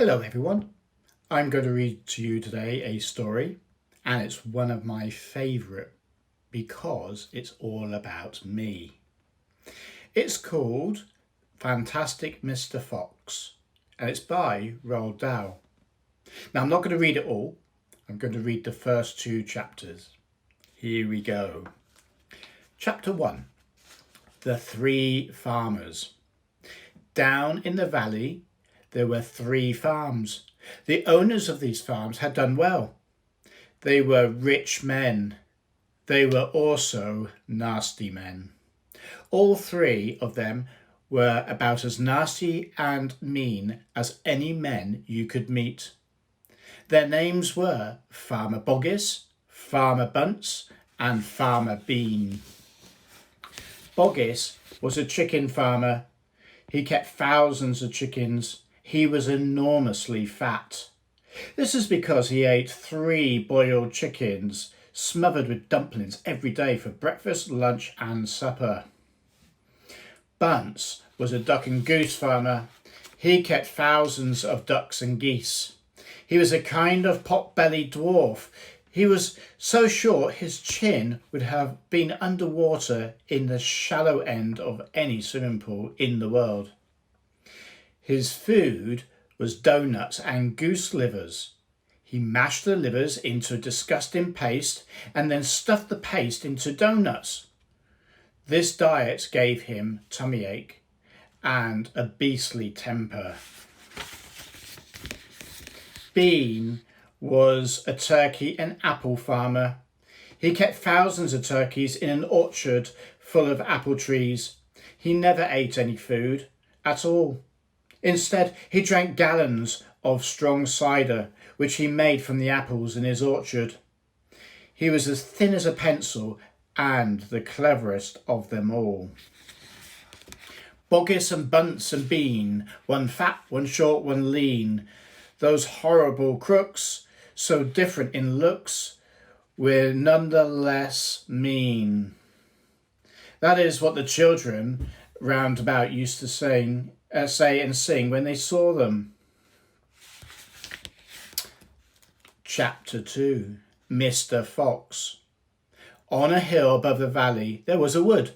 Hello everyone, I'm going to read to you today a story, and it's one of my favourite because it's all about me. It's called Fantastic Mr. Fox and it's by Roald Dahl. Now I'm not going to read it all, I'm going to read the first two chapters. Here we go. Chapter 1. The Three Farmers. Down in the valley there were 3 farms. The owners of these farms had done well. They were rich men. They were also nasty men. All 3 of them were about as nasty and mean as any men you could meet. Their names were Farmer Boggis, Farmer Bunce, and Farmer Bean. Boggis was a chicken farmer. He kept thousands of chickens. He was enormously fat. This is because he ate 3 boiled chickens smothered with dumplings every day for breakfast, lunch and supper. Bunce was a duck and goose farmer. He kept thousands of ducks and geese. He was a kind of pot-bellied dwarf. He was so short his chin would have been underwater in the shallow end of any swimming pool in the world. His food was doughnuts and goose livers. He mashed the livers into a disgusting paste and then stuffed the paste into doughnuts. This diet gave him tummy ache and a beastly temper. Bean was a turkey and apple farmer. He kept thousands of turkeys in an orchard full of apple trees. He never ate any food at all. Instead, he drank gallons of strong cider, which he made from the apples in his orchard. He was as thin as a pencil and the cleverest of them all. Boggis and Bunce and Bean, one fat, one short, one lean, those horrible crooks, so different in looks, were none the less mean. That is what the children round about used to say and sing when they saw them. Chapter 2. Mr. Fox. On a hill above the valley there was a wood.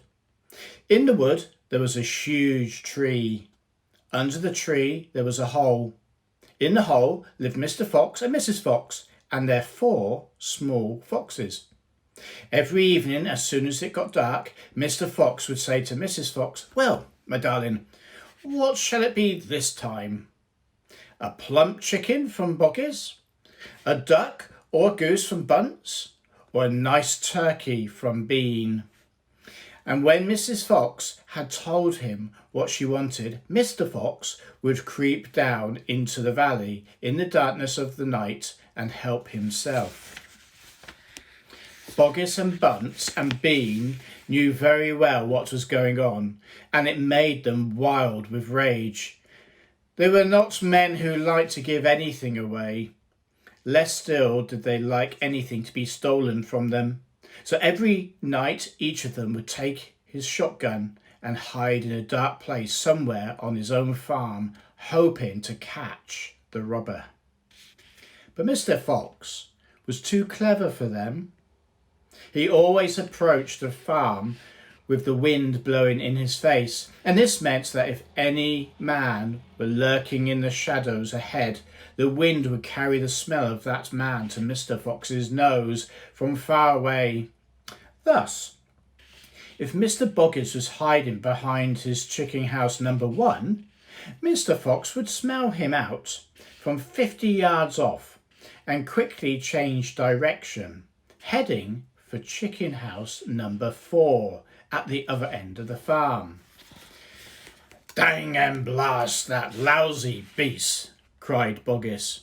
In the wood there was a huge tree. Under the tree there was a hole. In the hole lived Mr. Fox and Mrs. Fox and their 4 small foxes. Every evening, as soon as it got dark, Mr. Fox would say to Mrs. Fox, "Well, my darling, what shall it be this time? A plump chicken from Boggis? A duck or goose from Bunce? Or a nice turkey from Bean?" And when Mrs. Fox had told him what she wanted, Mr. Fox would creep down into the valley in the darkness of the night and help himself. Boggis and Bunce and Bean knew very well what was going on, and it made them wild with rage. They were not men who liked to give anything away. Less still did they like anything to be stolen from them. So every night each of them would take his shotgun and hide in a dark place somewhere on his own farm, hoping to catch the robber. But Mr. Fox was too clever for them. He always approached the farm with the wind blowing in his face, and this meant that if any man were lurking in the shadows ahead, the wind would carry the smell of that man to Mr. Fox's nose from far away. Thus, if Mr. Boggis was hiding behind his chicken house number 1, Mr. Fox would smell him out from 50 yards off and quickly change direction, heading for chicken house number 4 at the other end of the farm. "Dang and blast that lousy beast," cried Boggis.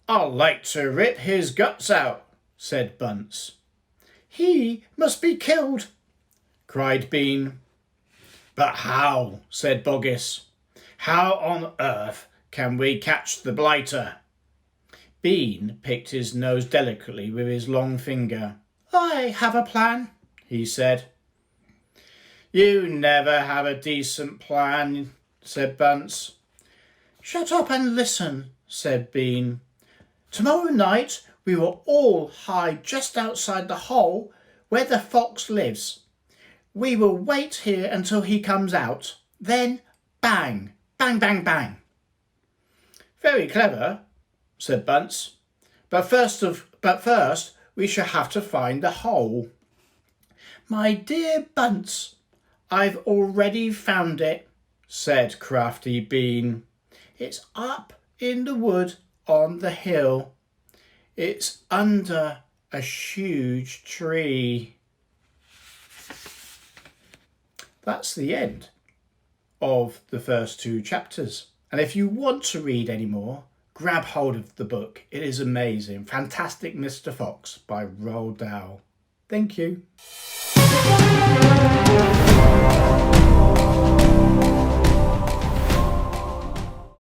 "I'd like to rip his guts out," said Bunce. "He must be killed," cried Bean. "But how?" said Boggis. "How on earth can we catch the blighter?" Bean picked his nose delicately with his long finger. "I have a plan," he said. "You never have a decent plan," said Bunce. Shut up and listen, said Bean. Tomorrow night we will all hide just outside the hole where the fox lives. We will wait here until he comes out. Then bang, bang, bang, bang. Very clever, said Bunce. But first we shall have to find the hole. My dear Bunce, I've already found it, said Crafty Bean. It's up in the wood on the hill. It's under a huge tree. That's the end of the first 2 chapters. And if you want to read any more, grab hold of the book. It is amazing. Fantastic Mr. Fox by Roald Dahl. Thank you.